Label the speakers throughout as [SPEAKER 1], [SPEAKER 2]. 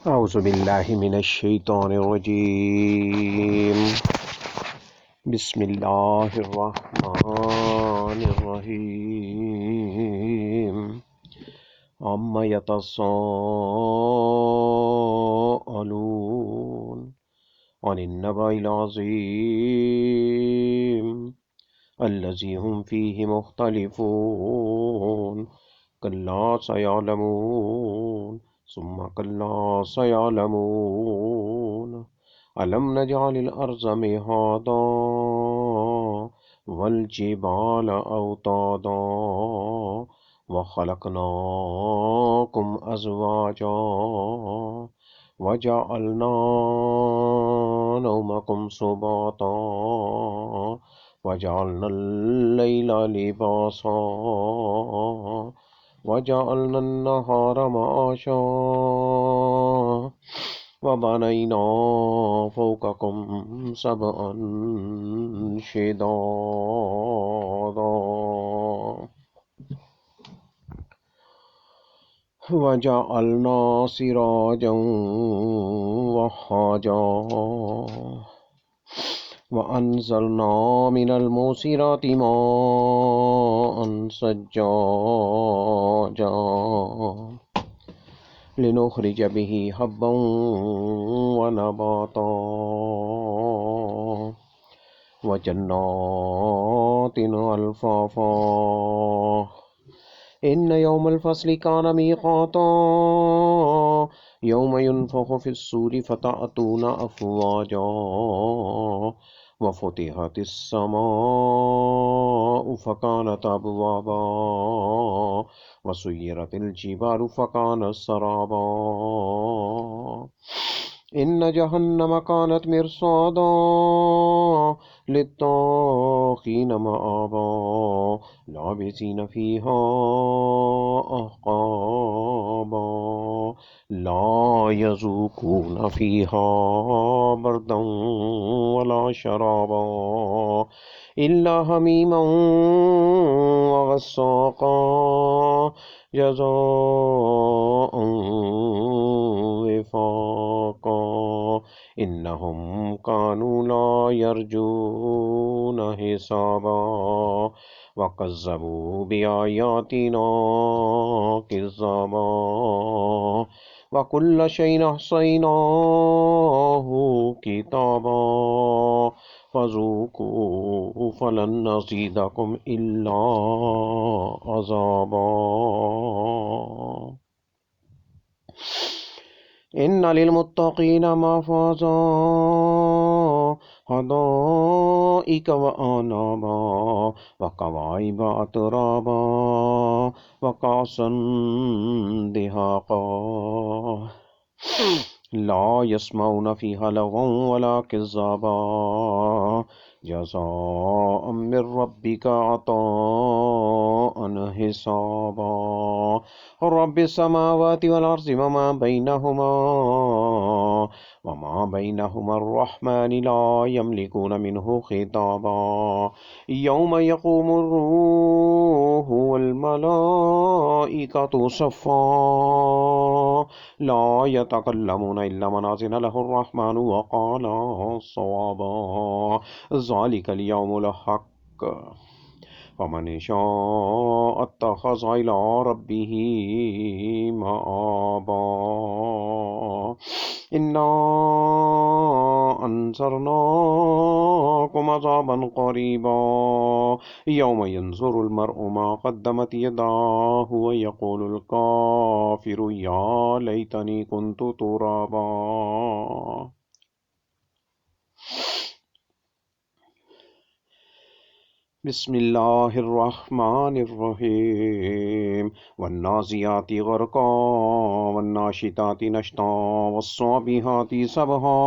[SPEAKER 1] أعوذ بالله من الشيطان الرجيم. بسم الله الرحمن الرحيم. عما يتساءلون عن النبأ العظيم الذي هم فيه مختلفون كلا سيعلمون ثم كلا سيعلمون ألم نجعل الأرض مهادا والجبال أوتادا وخلقناكم أزواجا وجعلنا نومكم سباتا وجعلنا الليل لباسا وجعلنا النهار معاشا وبنينا فوقكم سبعا شدادا وجعلنا سراجا وهاجا وأنزلنا من المعصرات ماء ثجاجا لنخرج به حبا ونباتا وجنات ألفافا إن يوم الفصل كان ميقاتا يوم ينفخ في الصور فتأتون أفواجا وفتحت السماء فكانت أبوابا وسيرت الجبال فكانت سرابا إن جهنم كانت مرصادا للطاغين مآبا لابسين فيها أحقابا لا يذوقون فيها بردا ولا شرابا إلا حميما وغساقا جزاء وفاقا إنهم كانوا لا يرجون حسابا وكذبوا بآياتنا كذابا وكل شيء أحصيناه كتابا فذوقوا فلن نزيدكم إلا عذابا إن للمتقين مفازا حدائق وأعنابا وكواعب أترابا وكأسا دهاقا لا يسمعون فيها لغوا ولا كذابا جزاء من ربك عطاء حسابا رب السماوات والأرض وما بينهما الرحمن لا يملكون منه خطابا يوم يقوم الروح والملائكة صفا لا يتكلمون إلا من أذن له الرحمن وقال صوابا ذلك اليوم الحق فمن شاء اتخذ إلى ربه مآبا إنا أنذرناكم عذابا قريبا يوم ينظر المرء ما قدمت يداه ويقول الكافر يا ليتني كنت ترابا بسم الله الرحمن الرحيم والنازعات غرقا والناشطات نشطا والصابحات سبحا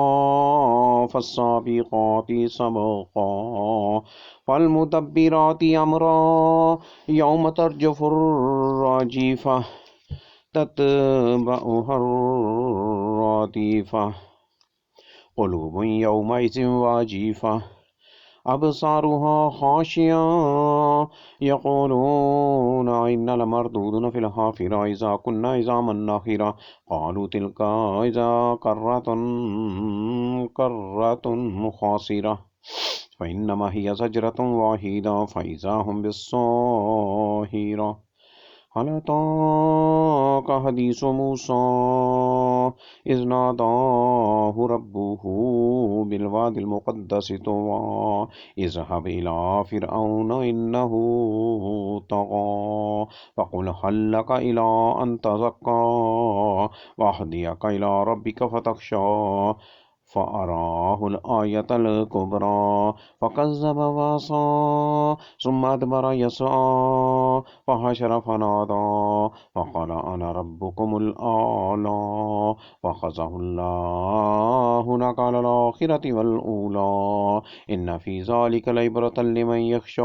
[SPEAKER 1] فالسابقات سبقا فالمدبرات أمرا يوم ترجف الراجفة تتبعها الرادفة قلوب يومئذ واجفة أبصارها خاشعة يقولون إنا لمردودون في الحافرة إذا كنا عظاما نخرة قالوا تلك إذا كرة خاسرة فإنما هي زجرة واحدة فإذا هم بالساهرة هل أتاك حديث موسى إذ ناداه ربه بالواد المقدس طوى اذهب إلى فرعون إنه طغى فقل هل لك إلى أن تزكى وأهديك إلى ربك فتخشى فأراه الآية الكبرى فكذب وعصى ثم أدبر يسعى فحشر فنادى فقال أنا ربكم الأعلى فأخذه الله نكال الآخرة والأولى إن في ذلك لعبرة لمن يخشى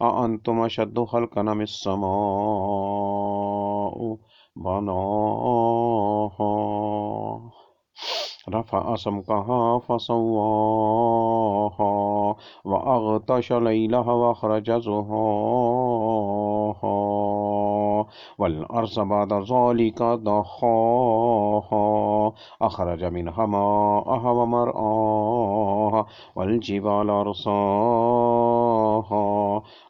[SPEAKER 1] أأنتم أشد خلقا أم السماء بناها رفع سمكها فسواها وأغطش ليلها وأخرج زهاها والأرض بعد ذلك دحاها أخرج منها ماءها ومرعاها والجبال أرساها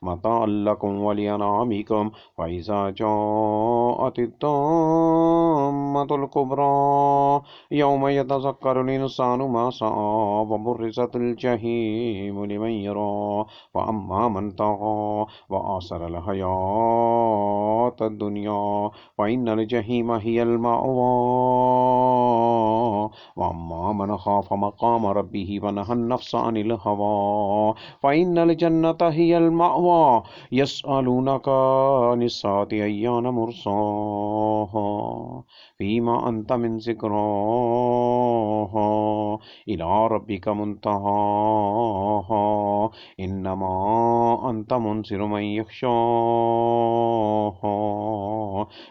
[SPEAKER 1] متاعا لكم ولأنعامكم فإذا جاءت الطامة الكبرى يوم يتذكر الإنسان ما سعى وبرزت الجحيم لمن يرى فأما من طغى وآثر الحياة الدنيا فإن الجحيم هي المأوى وأما من خاف مقام ربه ونهى النفس عن الهوى فإن الجنة هي المأوى يسألونك عن الساعة أيان مرساها فيما أنت من ذكراها إلى ربك منتهاها إنما أنت منذر من يخشاها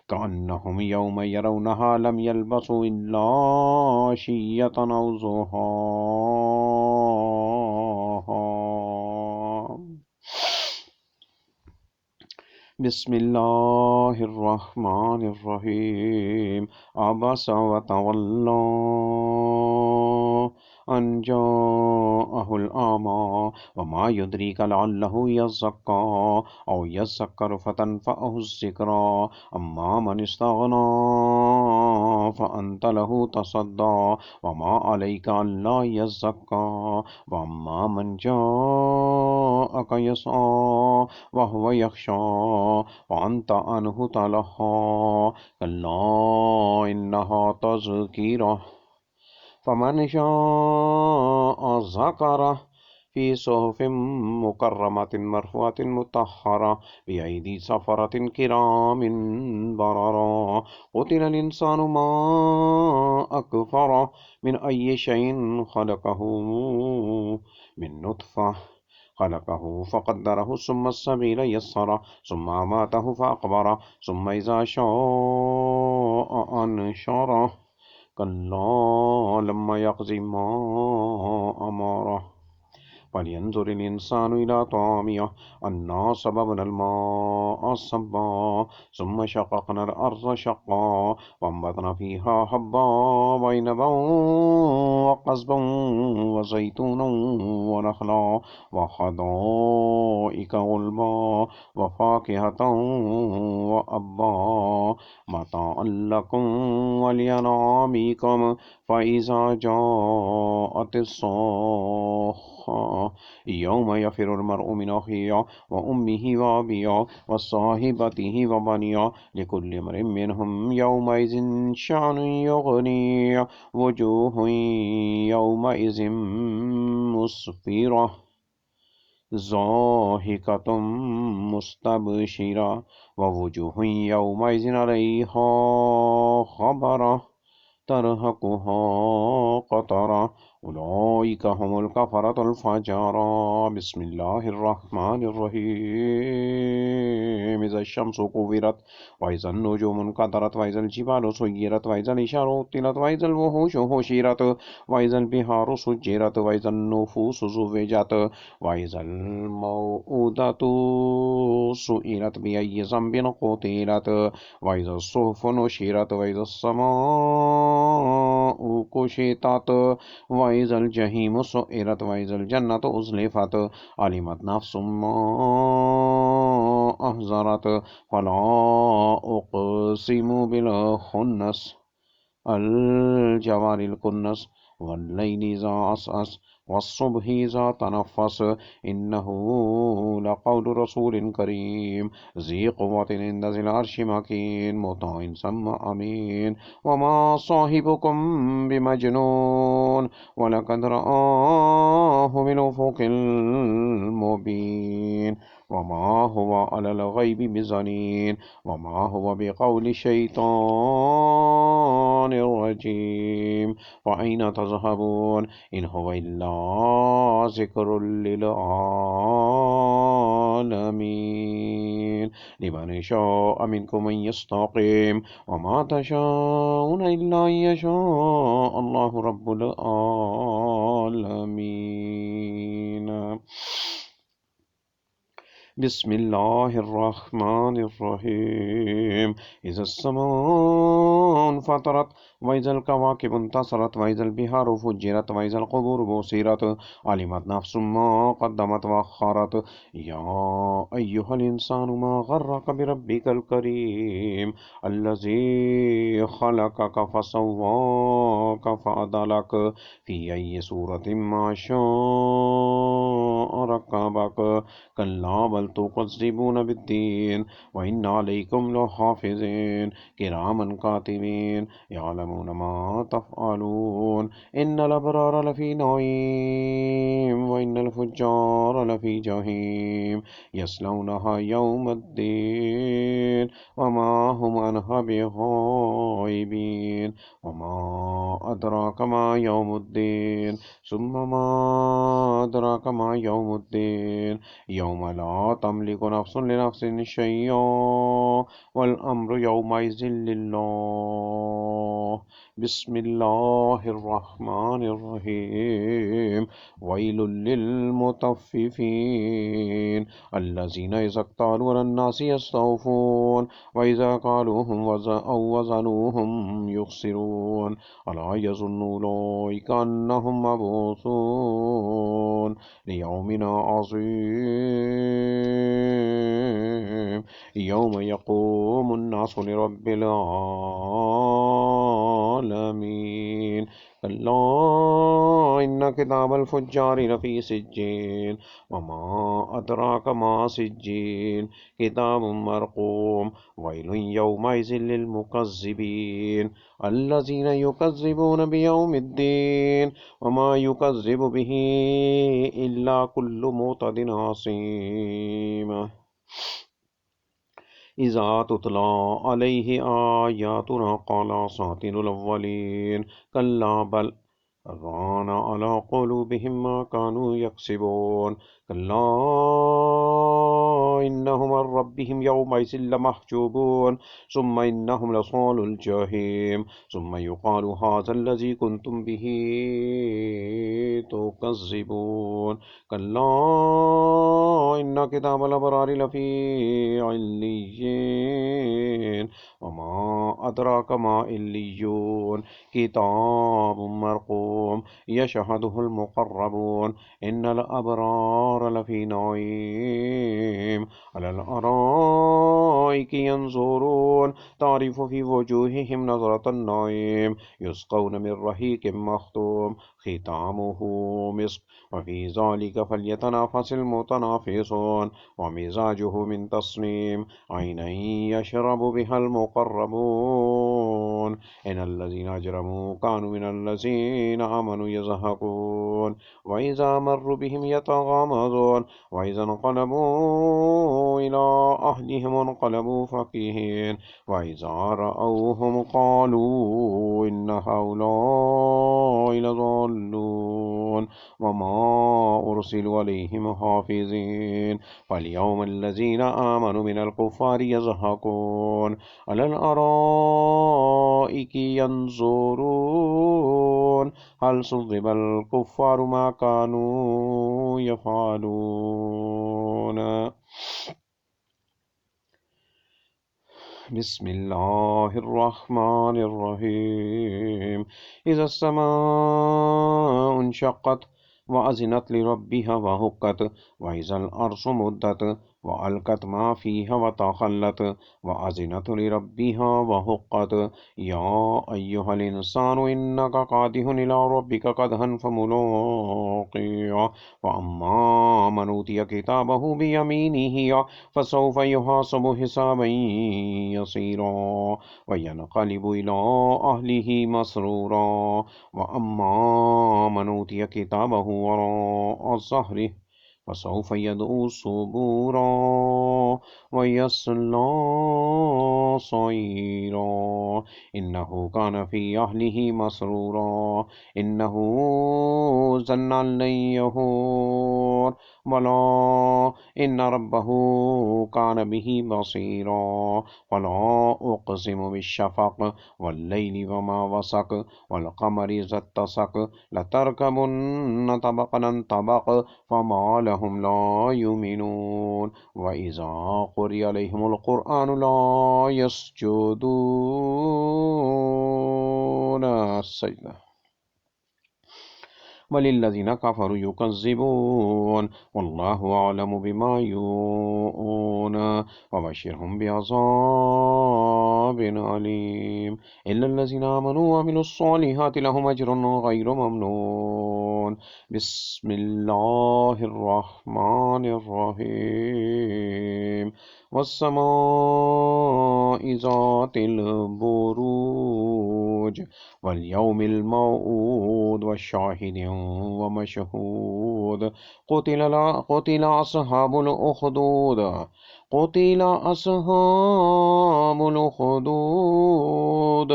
[SPEAKER 1] كأنهم يوم يرونها لم يلبثوا إلا عشية أو ضحاها بسم الله الرحمن الرحيم عبس وتولى أن جاءه الأعمى وما يدريك لعله يزكى أو يذكر فتنفعه الذكرى أما من استغنى فأنت له تصدى وما عليك ألا يزكى وأما من جاءك يسعى وهو يخشى وأنت عنه تلهى كلا إنها تذكرة فمن شاء ذكره في صحف مكرمة مرفوعة مطهرة بأيدي سفرة كرام بررة قتل الإنسان ما أكفره من أي شيء خلقه من نطفة خلقه فقدره ثم السبيل يسره ثم أماته فأقبره ثم إذا شاء أنشره كلا لما يقض ما أمره فلينظر الإنسان إلى طعامه أنا صببنا الماء صبا ثم شققنا الأرض شقا وأنبتنا فيها حبا وعنبا وقضبا وزيتونا ونخلا وحدائق غلبا وفاكهة وأبا متاعا لكم ولأنعامكم فإذا جاءت الصاخة يوم يفر المرء من أخيه وأمه وأبيه وصاحبته وبنيه لكل امرئ منهم يومئذ شأن يغنيه وجوه يومئذ مسفرة ضاحكة مستبشرة ووجوه يومئذ عليها غبرة ترهقها قترة أولئك هم الكفرة الفجرة. بسم الله الرحمن الرحيم. إذا الشمس كورت وإذا النجوم انكدرت وإذا الجبال سيرت وإذا العشار عطلت وإذا الوحوش حشرت وإذا البحار سجرت وإذا النفوس زوجت وإذا الموءودة سئلت بأي ذنب قتلت وإذا الصحف نشرت وإذا السماء كشطت وإذا الجحيم سئرت وإذا الجنة أزلفت علمت نفس ما أحضرت فلا أقسم بالخنس الجوار الكنس والليل إذا عسعس والصبح إذا تنفس إنه لقول رسول كريم ذي قوة عند ذي العرش مكين مطاع ثم أمين وما صاحبكم بمجنون ولقد رآه بالأفق المبين وما هو على الغيب بظنين وما هو بقول شيطان الرجيم وأين تذهبون إن هو إلا ذكر للعالمين لمن شاء منكم أن يستقيم وما تشاءون إلا أن يشاء الله رب العالمين. بسم الله الرحمن الرحيم. إذا السماء انفطرت وإذا الكواكب انتصرت وإذا البحار فجرت وإذا القبور بصيرت علمت نفس ما قدمت وأخرت يا أيها الإنسان ما غرك بربك الكريم الذي خلقك فسواك فعدلك في أي سورة ما شاء ركبك كلا بل تكذبون بالدين وإن عليكم لحافظين كراما كاتبين يعلمون ما تفعلون إن الأبرار لفي نعيم وإن الفجار لفي جحيم يصلونها يوم الدين وما هم عنها بغائبين وما أدراك ما يوم الدين ثم ما أدراك ما يوم الدين يوم لا تملك نفس لنفس شيئا والأمر يومئذ لله. بسم الله الرحمن الرحيم. ويل للمطففين الذين إذا اكتالوا على الناس يستوفون وإذا قالوهم أو وزنوهم يخسرون ألا يظن أولئك أنهم مبعوثون ليوم عظيم يوم يقوم الناس لرب العالمين. كلا إن كتاب الفجار لفي سجين وما أدراك ما سجين كتاب مرقوم ويل يومئذ للمكذبين الذين يكذبون بيوم الدين وما يكذب به إلا كل معتد عصيم إذا تتلى عليه آياتنا قال أساطير الأولين كلا بل ران على قلوبهم ما كانوا يكسبون كلا إنهم عن ربهم يومئذ لمحجوبون ثم إنهم لصال الجحيم ثم يقال هذا الذي كنتم به تكذبون كلا إن كتاب الأبرار لفي عليين وما أدراك ما عليون كتاب مرقوم يشهده المقربون إن الأبرار لفي نعيم على الأرائك ينظرون تعرف في وجوههم نظرة النعيم يسقون من رحيق مختوم ختامه مسك وفي ذلك فليتنافس المتنافسون ومزاجه من تصنيم عينا يشرب بها المقربون إن الذين أجرموا كانوا من الذين آمنوا يضحكون وإذا مروا بهم يتغامزون وإذا انقلبوا إلى أهلهم انقلبوا فكهين وإذا رأوهم قالوا إن هؤلاء لضالون وما أرسلوا عليهم حافظين فاليوم الذين آمنوا من الكفار يضحكون على الأرائك ينظرون هل صُذِّبَ الكفار ما كانوا يفعلون بسم الله الرحمن الرحيم إذا السماء انشقت وأذنت لربها وهقت وإذا الأرض مدت وألقت ما فيها وتخلت وأذنت لربها وهقت يا أيها الإنسان إنك قادح إلى ربك قدحا فملاقيه وأما من أوتي كتابه بيمينه فسوف يحاسب حسابا يسيرا وينقلب إلى أهله مسرورا وأما من أوتي كتابه وراء ظهره فسوف يدعو ثبورا ويصلى سعيرا إنه كان في أهله مسرورا إنه ظن أن لن يحور بلى إن ربه كان به بصيرا فلا أقسم بالشفق والليل وما وسق والقمر إذا اتسق لتركبن طبقا عن طبق فما لهم لا يؤمنون وإذا قرئ عليهم القرآن لا يسجدون السجدة وللذين كفروا يكذبون والله أعلم بما يوعون وبشرهم بعذاب أليم إلا الذين آمنوا وعملوا الصالحات لهم أجر غير ممنون بسم الله الرحمن الرحيم والسماء ذات البروج واليوم الموعود والشاهد ومشهود قتل أصحاب الأخدود قتل أصحاب الأخدود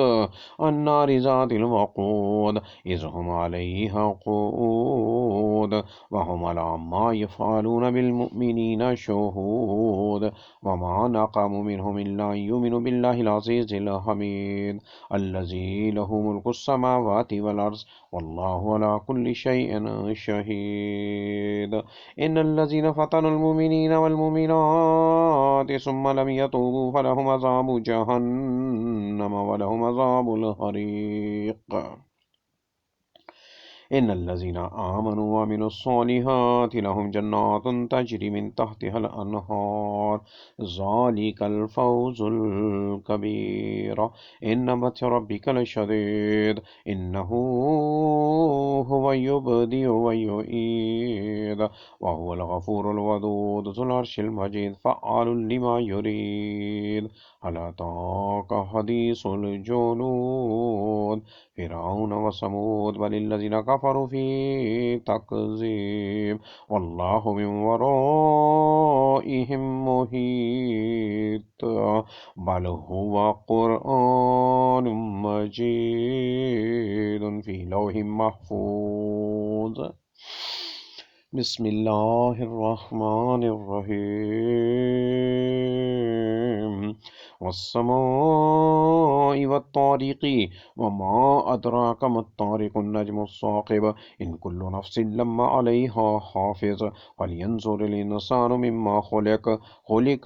[SPEAKER 1] النار ذات الوقود إذ هم عليها قعود وهم على ما يفعلون بالمؤمنين شهود وما نقموا منهم إلا أن يؤمنوا بالله العزيز الحميد الذي له ملك السماوات والأرض والله على كل شيء شهيد إن الذين فتنوا المؤمنين والمؤمنات ثم لم يتوبوا فلهم عذاب جهنم ولهم عذاب الحريق إن الذين آمنوا وعملوا الصالحات لهم جنات تجري من تحتها الأنهار ذلك الفوز الكبير إن بطش ربك لشديد إنه هو يبدئ ويعيد وهو الغفور الودود ذو العرش المجيد فعال لما يريد هل أتاك حديث الجنود فرعون وثمود بل الذين كفروا في تكذيب والله من ورائهم محيط بل هو قرآن مجيد في لوح محفوظ بسم الله الرحمن الرحيم والسماء والطارق وما أدراك ما الطارق النجم الثاقب إن كل نفس لما عليها حافظ فلينظر الإنسان مما خلق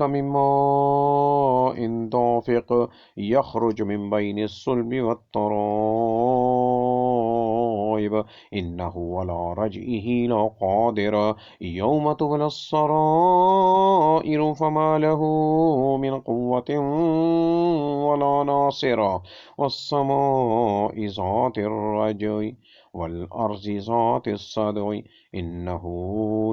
[SPEAKER 1] من ماء دافق يخرج من بين الصلب والترائب إنه على رجعه لقادر يوم تبلى السرائر فما له من قوة ولا ناصر والسماء ذات الرجع والأرض ذات الصدع إنه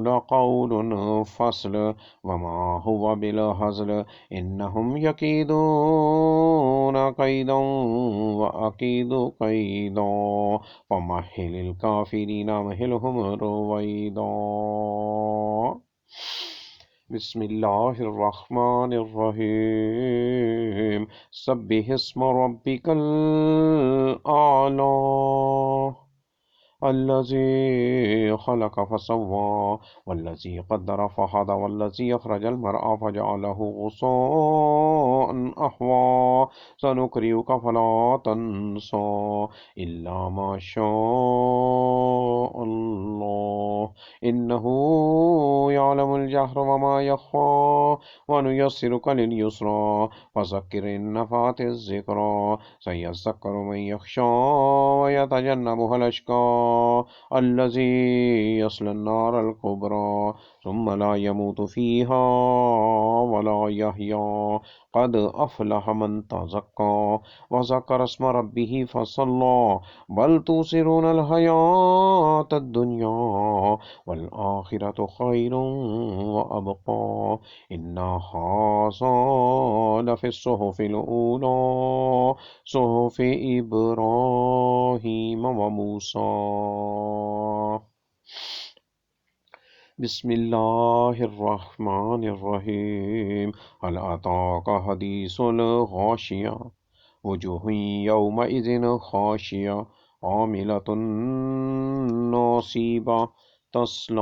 [SPEAKER 1] لقول فصل وما هو بالهزل إنهم يكيدون يكيدون كيدا وأكيد كيدا فمهل الكافرين أمهلهم رويدا. بسم الله الرحمن الرحيم. سبح اسم ربك الأعلى الذي خلق فسوى والذي قدر فهدى والذي أخرج المرعى فجعله غثاء أحوى سنقرئك فلا تنسى إلا ما شاء الله إنه يعلم الجهر وما يخفى ونيسرك لليسرى فذكر إن نفعت الذكرى سيذكر من يخشى ويتجنبها الأشقى الذي يصلى النار الكبرى ثم لا يموت فيها ولا يحيا قد أفلح من تزكى وذكر اسم ربه فصلى بل توصرون الحياة الدنيا والآخرة خير وأبقى إن هذا لفي الصحف الأولى صحف إبراهيم وموسى. بسم الله الرحمن الرحيم. هل أتاك حديث الغاشية وجوه يومئذ خاشية عاملة ناصبة تصلى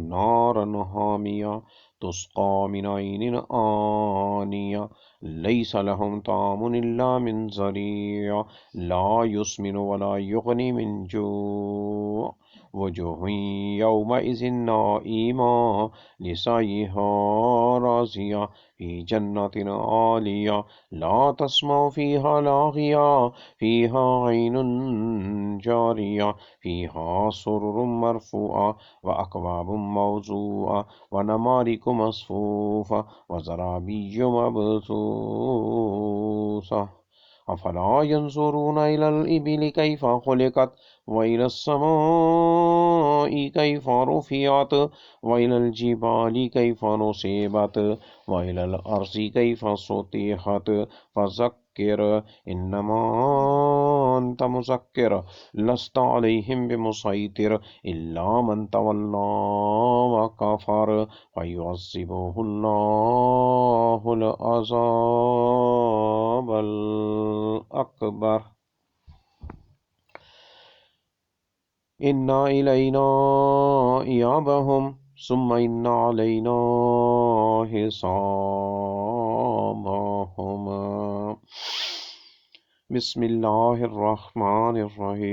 [SPEAKER 1] نارا حامية تسقى من عين آنية ليس لهم طعام إلا من ضريع لا يسمن ولا يغني من جوع وجوه يومئذ نائمة لسعيها راضية في جنة عالية لا تسمع فيها لاغية فيها عين جارية فيها سرر مرفوعة وأكواب موضوعة ونمارق مصفوفة وزرابي مبثوثة أفلا ينظرون إلى الإبل كيف خلقت وإلى السماء كيف رفعت وإلى الجبال كيف نصبت وإلى الأرض كيف سطحت فذكر إنما أنت مذكر لست عليهم بمسيطر إلا من تولى وكفر فيعذبه الله العذاب الأكبر. إن إلينا إيابهم ثم إن علينا حسابهم. بسم الله الرحمن الرحيم.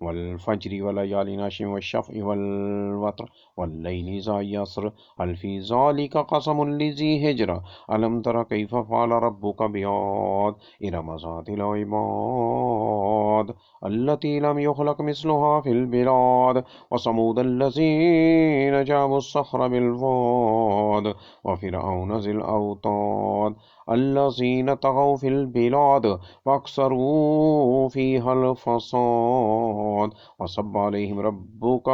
[SPEAKER 1] والفجر وليال عشر والشفع والوتر والليل إذا يسر هل في ذلك قسم لذي هجر ألم تر كيف فعل ربك بعاد إرم ذات العماد التي لم يخلق مثلها في البلاد وثمود الذين جابوا الصخر بالواد وفرعون ذي الأوتاد الذين طغوا في البلاد فأكثروا فيها الفساد وصب عليهم ربك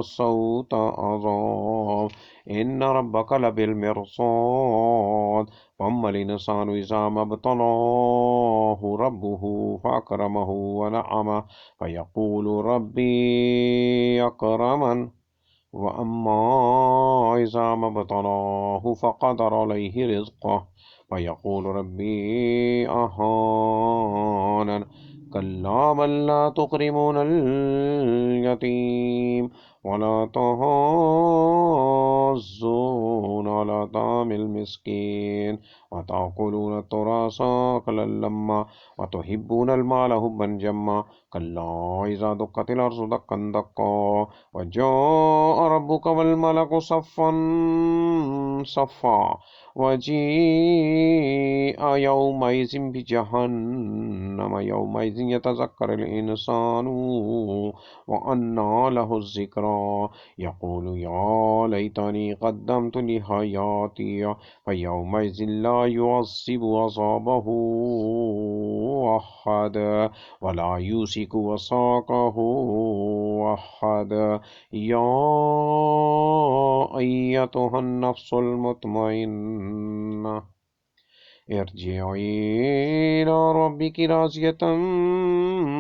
[SPEAKER 1] صوت عذاب إن ربك لبالمرصاد فأما الإنسان إذا ما ابتلاه ربه فأكرمه ونعمه فيقول ربي أكرمن وأما إذا ما ابتلاه فقدر عليه رزقه فيقول ربي أهانن كلا بل لا تكرمون اليتيم ولا تحاضون على طعام المسكين وتأكلون التراث أكلا لما وتحبون المال حبا جما كلا إذا دكت الأرض دكا دكا وجاء ربك والملك صفا صفا وجيء يومئذ بجهنم يومئذ يتذكر الإنسان وأنى له الذكرى يقول يا ليتني قدمت لحياتي فيومئذ لا يعذب عذابه أحد ولا يوثق وثاقه أحد. يا أيتها النفس المطمئنة ارجعي إلى ربك راضية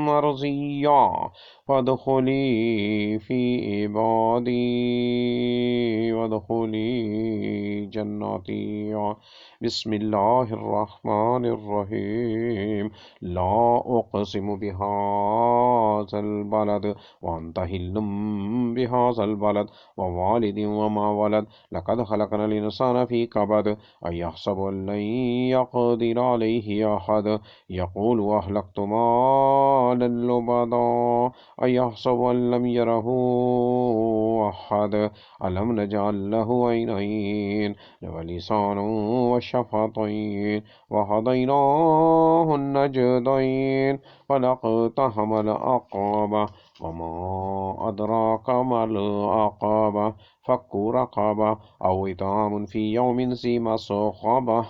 [SPEAKER 1] مرضية فادخلي في عبادي وادخلي جناتي. بسم الله الرحمن الرحيم. لا أقسم بهذا البلد وأنت حل بهذا البلد ووالد وما ولد لقد خلقنا الإنسان في كبد أيحسب أن لن يقدر عليه أحد يقول أهلكت مالا لبدا أيحسب أن لم يره أحد ألم نجعل له عينين ولسانا وشفتين وهديناه النجدين فلاقتحم العقبة وما أدراك ما العقبة فك رقبة أو إطعام في يوم ذي مسغبة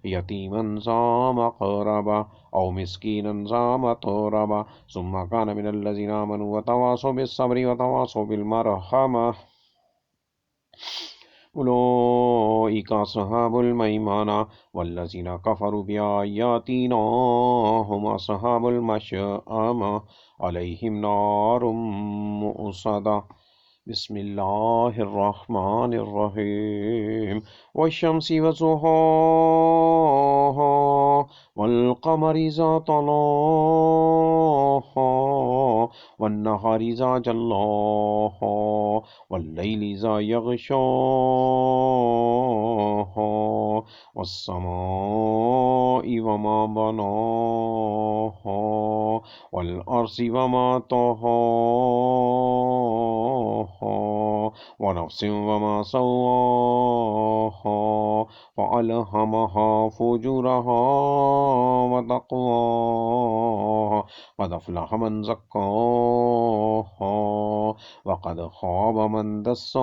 [SPEAKER 1] يتيما ذا مقربة أو مسكينا ذا متربة ثم كان من الذين آمنوا وتواصوا بالصبر وتواصوا بالمرحمة أولئك أصحاب الميمنة والذين كفروا بآياتنا هم أصحاب المشأمة عليهم نار مؤصدة. بسم الله الرحمن الرحيم. والشمس وضحاها والقمر إذا طلاها والنهار إذا جلاها والليل إذا يغشاها والسماء وما بناها والأرض وما طحاها ونفس وما سواها فألهمها فجورها وتقواها قد أفلح من زكاها وقد خاب من دساها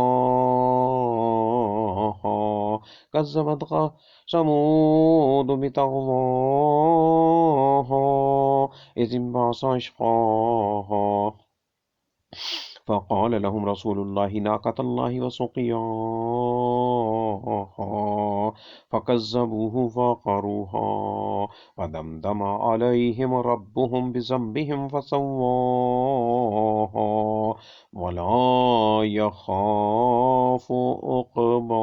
[SPEAKER 1] كذبت ثمود بطغواها إذ انبعث أشقاها فقال لهم رسول الله ناقة الله وسقياها فكذبوه فعقروها فدمدم عليهم ربهم بذنبهم فسواها ولا يخاف عقباها.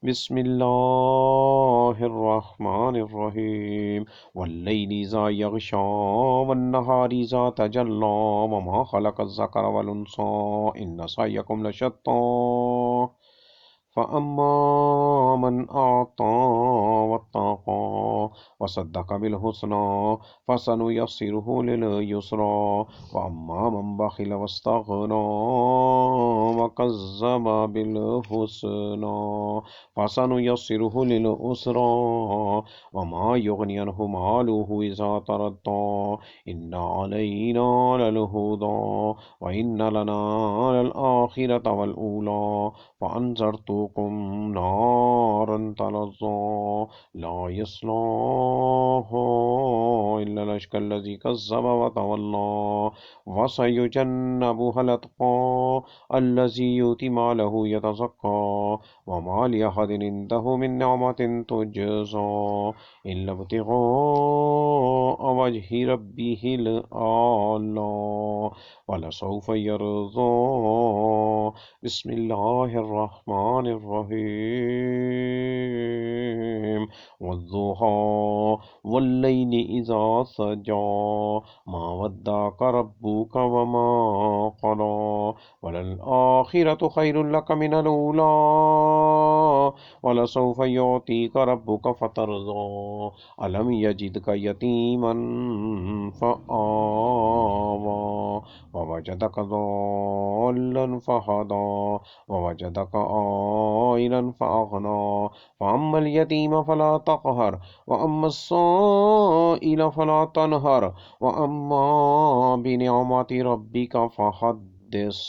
[SPEAKER 1] بسم الله الرحمن الرحيم. والليل إذا يغشى والنهار إذا تجلى وما خلق الذكر والأنثى إن سعيكم لشتى فأما من أعطى واتقى وصدق بالحسنى فسنيسره لليسرى وأما من بخل واستغنى وكذب بالحسنى فسنيسره للعسرى وما يغني عنه ماله إذا تردى إن علينا للهدى وإن لنا للآخرة والأولى فأنذرتكم نارا تلظى لا يصلاها إلا الأشقى الذي كذب وتولى وسيجنبها الأتقى الذي يؤتي ماله يتزكى وما لأحد عنده من نعمة تجزى إلا ابتغاء وجه ربه الأعلى ولسوف يرضى. بسم الله الرحمن الرحيم. والضحى والليل إذا سجى ما ودعك ربك وما قلى وللآخرة خير لك من الأولى ولسوف يعطيك ربك فترضى ألم يجدك يتيما فآوى ووجدك ضالا فهدى ووجدك عائلا فأغنى فأما اليتيم فلا تقهر وأما السائل فلا تنهر وأما بنعمة ربك فحدث.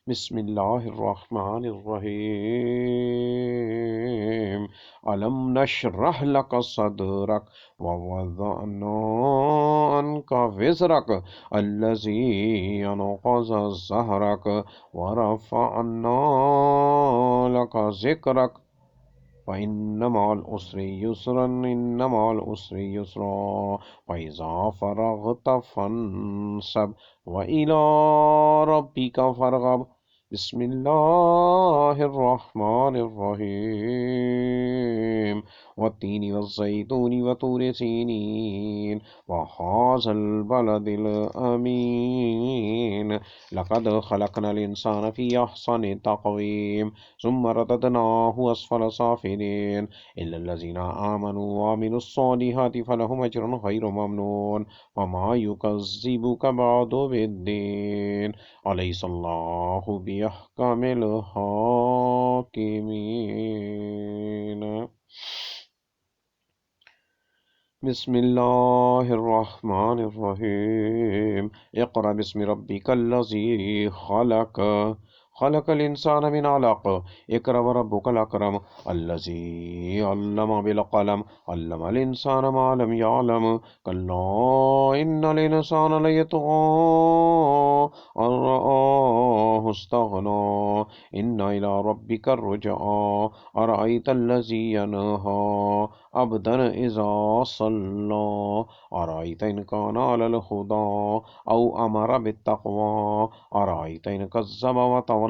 [SPEAKER 1] بسم الله الرحمن الرحيم. ألم نشرح لك صدرك ووضعنا عنك وزرك الذي أنقض ظهرك ورفعنا لك ذكرك فإن مع العسر يسرا إن مع العسر يسرا فإذا فرغت فانصب وإلى ربك فارغب بسم الله الرحمن الرحيم والتين والزيتون وطور سينين وهذا البلد الأمين لقد خلقنا الإنسان في أحسن تقويم ثم رددناه أسفل سافلين إلا الذين آمنوا وعملوا الصالحات فلهم أجر غير ممنون وما يكذبك بعد بالدين أليس الله بأحكم الحاكمين بسم الله الرحمن الرحيم اقرأ باسم ربك الذي خلق خلق الإنسان من علق اقرأ وربك الأكرم الذي علم بالقلم علم الإنسان ما لم يعلم كلا إن الإنسان ليطغى أن رآه استغنى إن إلى ربك الرجعى أرأيت الذي ينهى عبدا إذا صلى أرأيت إن كان على الهدى أو أمر بالتقوى أرأيت إن كذب وتولى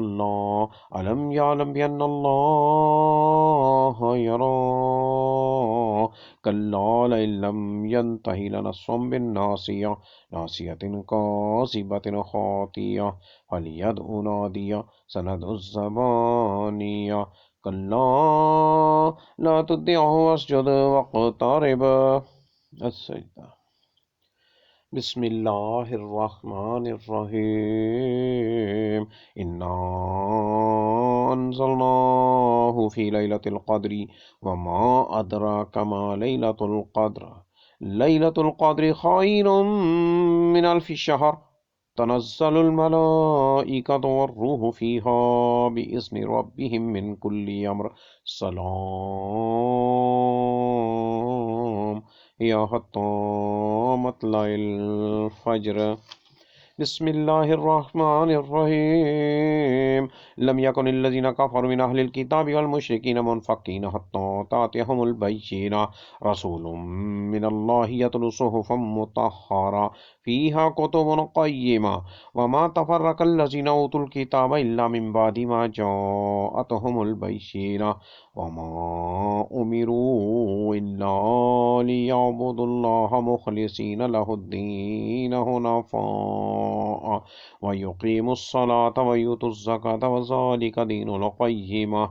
[SPEAKER 1] ألم يعلم بأن الله يرى كلا لئن لم ينته لنسفا بالناصية ناصية كاذبة خاطية فليدع نادية سندع الزبانية كلا لا تطعه واسجد واقترب السجدة بسم الله الرحمن الرحيم إنا أنزلناه في ليلة القدر وما أدراك ما ليلة القدر ليلة القدر خير من ألف شهر تنزل الملائكة والروح فيها بإذن ربهم من كل أمر سلام هي حتى مطلع الفجر بسم الله الرحمن الرحيم لم يكن الذين كفروا من أهل الكتاب والمشركين منفكين حتى تأتيهم البينة رسول من الله يتلو صحفا مطهرة فيها كتب قيمة وما تفرق الذين أوتوا الكتاب إلا من بعد ما جاءتهم البينة وما أمروا إلا ليعبدوا الله مخلصين له الدين حنفاء ويقيموا الصلاة ويؤتوا الزكاة وذلك دين القيمة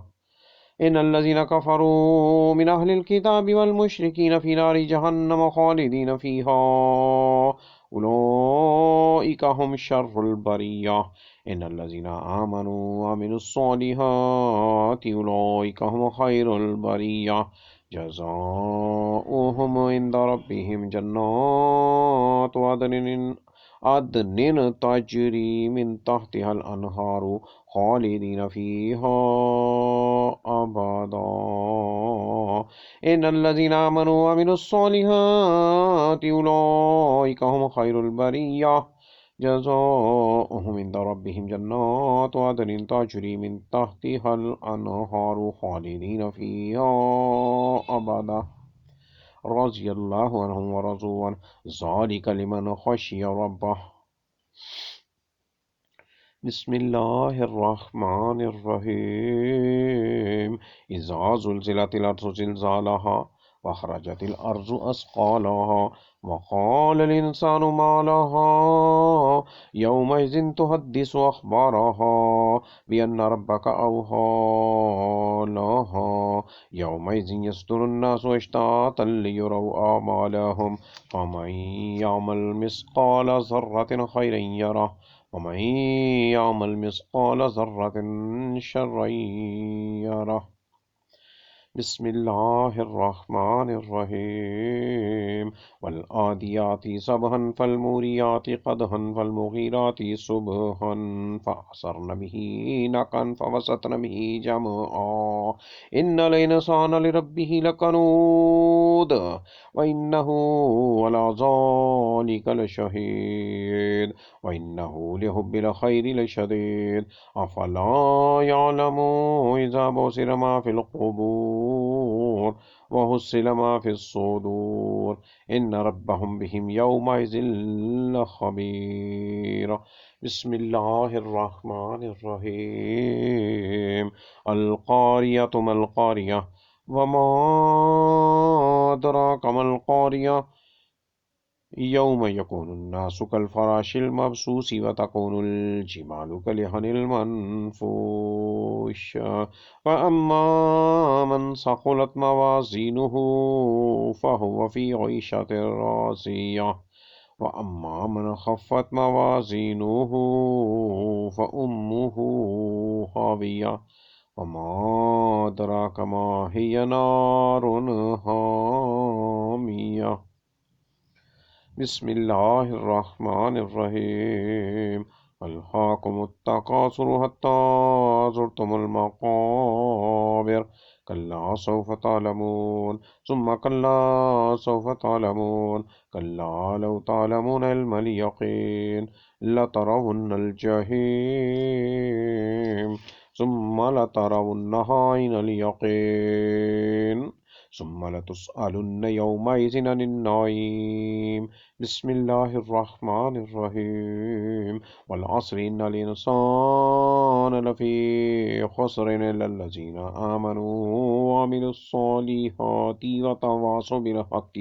[SPEAKER 1] إن الذين كفروا من أهل الكتاب والمشركين في نار جهنم خالدين فيها أولئك هم شر البرية إن الذين آمنوا وعملوا الصالحات أولئك هم خير البرية جزاؤهم عند ربهم جنات عدن تجري من تحتها الأنهار خالدين فيها أبدا إن الذين آمنوا وعملوا الصالحات أولئك هم خير البرية جزاؤهم عند ربهم جنات عدن تجري من تحتها الأنهار خالدين فيها أبدا رضي الله عنهم ورضوا عنه ذلك لمن خشي ربه بسم الله الرحمن الرحيم إذا زلزلت الأرض زلزالها وأخرجت الأرض أثقالها وقال الإنسان ما لها يومئذ تحدث أخبارها بأن ربك أوحى لها يومئذ يصدر الناس أشتاتا ليروا أعمالهم فمن يعمل مثقال ذرة خيرا يره ومن يعمل مثقال ذرة شرا يره بسم الله الرحمن الرحيم والآديات سبحا فالموريات قدحا فالمغيرات صبحا فأثرن به نقعا فوسطن به جمعا إن الإنسان لربه لكنود وإنه على ذلك لشهيد وإنه لحب الخير لشديد أفلا يعلم إذا بصر ما في القبور وحصل ما في الصدور إن ربهم بهم يومئذ لخبير بسم الله الرحمن الرحيم القارية ما القارية وما أدراك ما القارية يوم يكون الناس كالفراش المبثوث وتكون الجبال كالعهن المنفوش فأما من ثقلت موازينه فهو في عيشة راضية وأما من خفت موازينه فأمه هاوية وما أدراك ما هي نار حامية بسم الله الرحمن الرحيم ألهاكم التكاثر حتى زرتم المقابر كلا سوف تعلمون ثم كلا سوف تعلمون كلا لو تعلمون علم اليقين لترون الجحيم ثم لترونها عين اليقين ثم لتسألن يومئذ عن النعيم بسم الله الرحمن الرحيم والعصر إن الإنسان لفي خسر إلا الذين آمنوا وعملوا الصالحات وتواصوا بالحق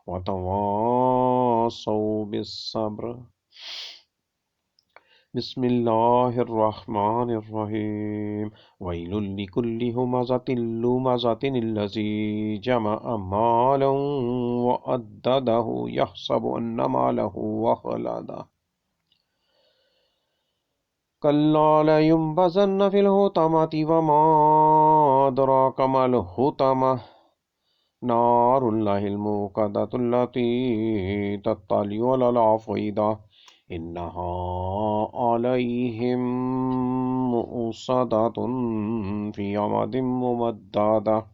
[SPEAKER 1] وتواصوا بالصبر بسم الله الرحمن الرحيم ويل لكل همزة لمزة الذي جمع مالا وعدده يحسب أن ماله أخلده كلا لينبذن في الحطمة وما أدراك ما الحطمة نار الله الموقدة التي تطلع على الأفئدة إنها عليهم مؤصدة في أمد ممددة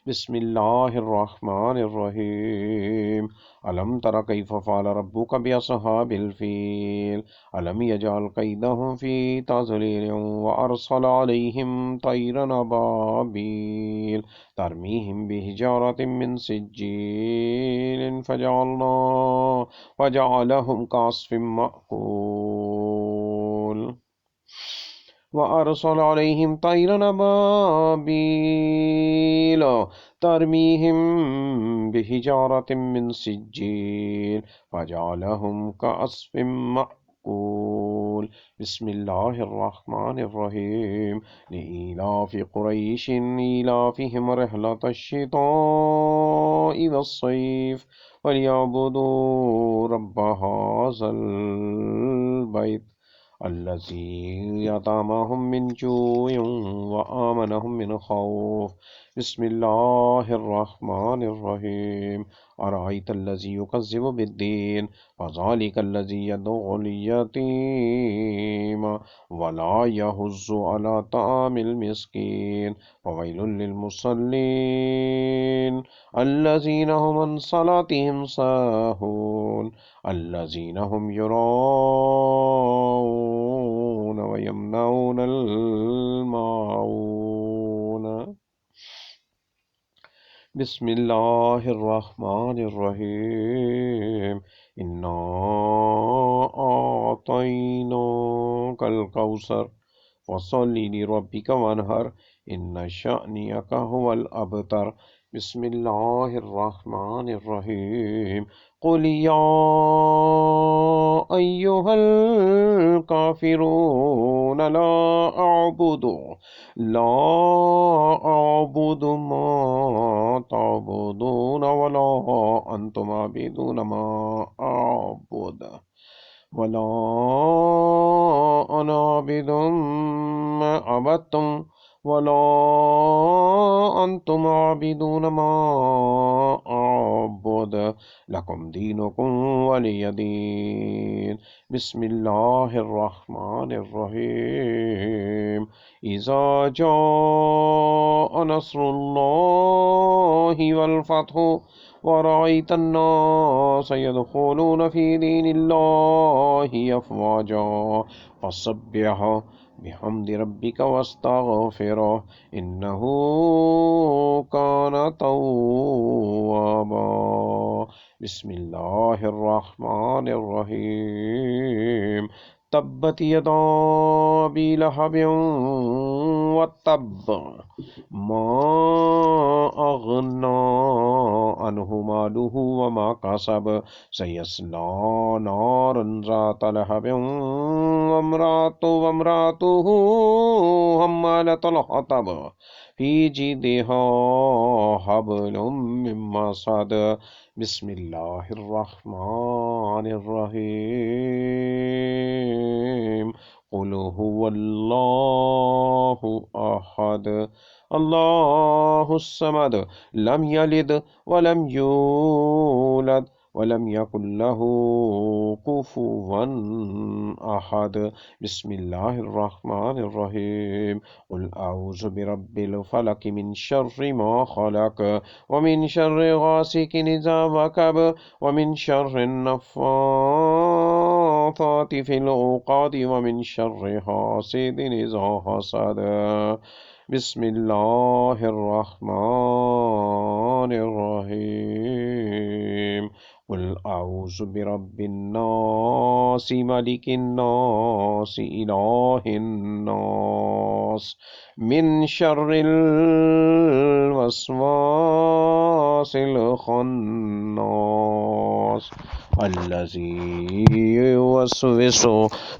[SPEAKER 1] بسم الله الرحمن الرحيم ألم تر كيف فعل ربك بأصحاب الفيل ألم يجعل كيدهم في تضليل وأرسل عليهم طيرا أبابيل ترميهم بحجارة من سجيل فجعلهم كعصف مأكول وأرسل عليهم طيرا أبابيل ترميهم بحجارة من سجيل فجعلهم كعصف مأكول بسم الله الرحمن الرحيم لإيلاف قريش إيلافهم رحلة الشتاء والصيف وليعبدوا رب هذا البيت الذي أطعمهم من جوع وآمنهم من خوف بسم الله الرحمن الرحيم أرأيت الذي يكذب بالدين فذلك الذي يدعو اليتيم ولا يحض على طعام المسكين وويل للمصلين الذين هم عن صلاتهم ساهون الذين هم يراءون ويمنعون الماعون بسم الله الرحمن الرحيم إنا أعطيناك الكوثر فصل لربك وانهر إن شأنك هو الأبتر بسم الله الرحمن الرحيم قل يا أيها الكافرون لا أعبد ما تعبدون ولا أنتم عابدون ما أعبد ولا أنا عابد ما عبدتم ولا أنتم عابدون ما أعبد لكم دينكم ولي دين. بسم الله الرحمن الرحيم. إذا جاء نصر الله والفتح ورأيت الناس يدخلون في دين الله أفواجا فسبح بحمد ربك واستغفره إنه كان توابا. بسم الله الرحمن الرحيم. تبت يدا أبي لهب وتب ما أغنى عنه ماله وما كسب سيصلى نارا ذات لهب وامرأته حمالة الحطب في جيدها حبل من مسد. بسم الله الرحمن الرحيم. قل هو الله أحد الله الصمد لم يلد ولم يولد ولم يكن له كفوا أحد. بسم الله الرحمن الرحيم. قل أعوذ برب الفلق من شر ما خلق ومن شر غاسق إذا وقب ومن شر النفاثات في العقد ومن شر حاسد إذا حسد. بسم الله الرحمن الرحيم. قل أعوذ برب الناس ملك الناس إله الناس من شر الوسواس الخناس الذي يوسوس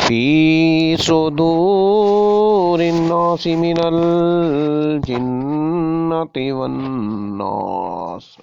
[SPEAKER 1] في صدور الناس من الجنة والناس.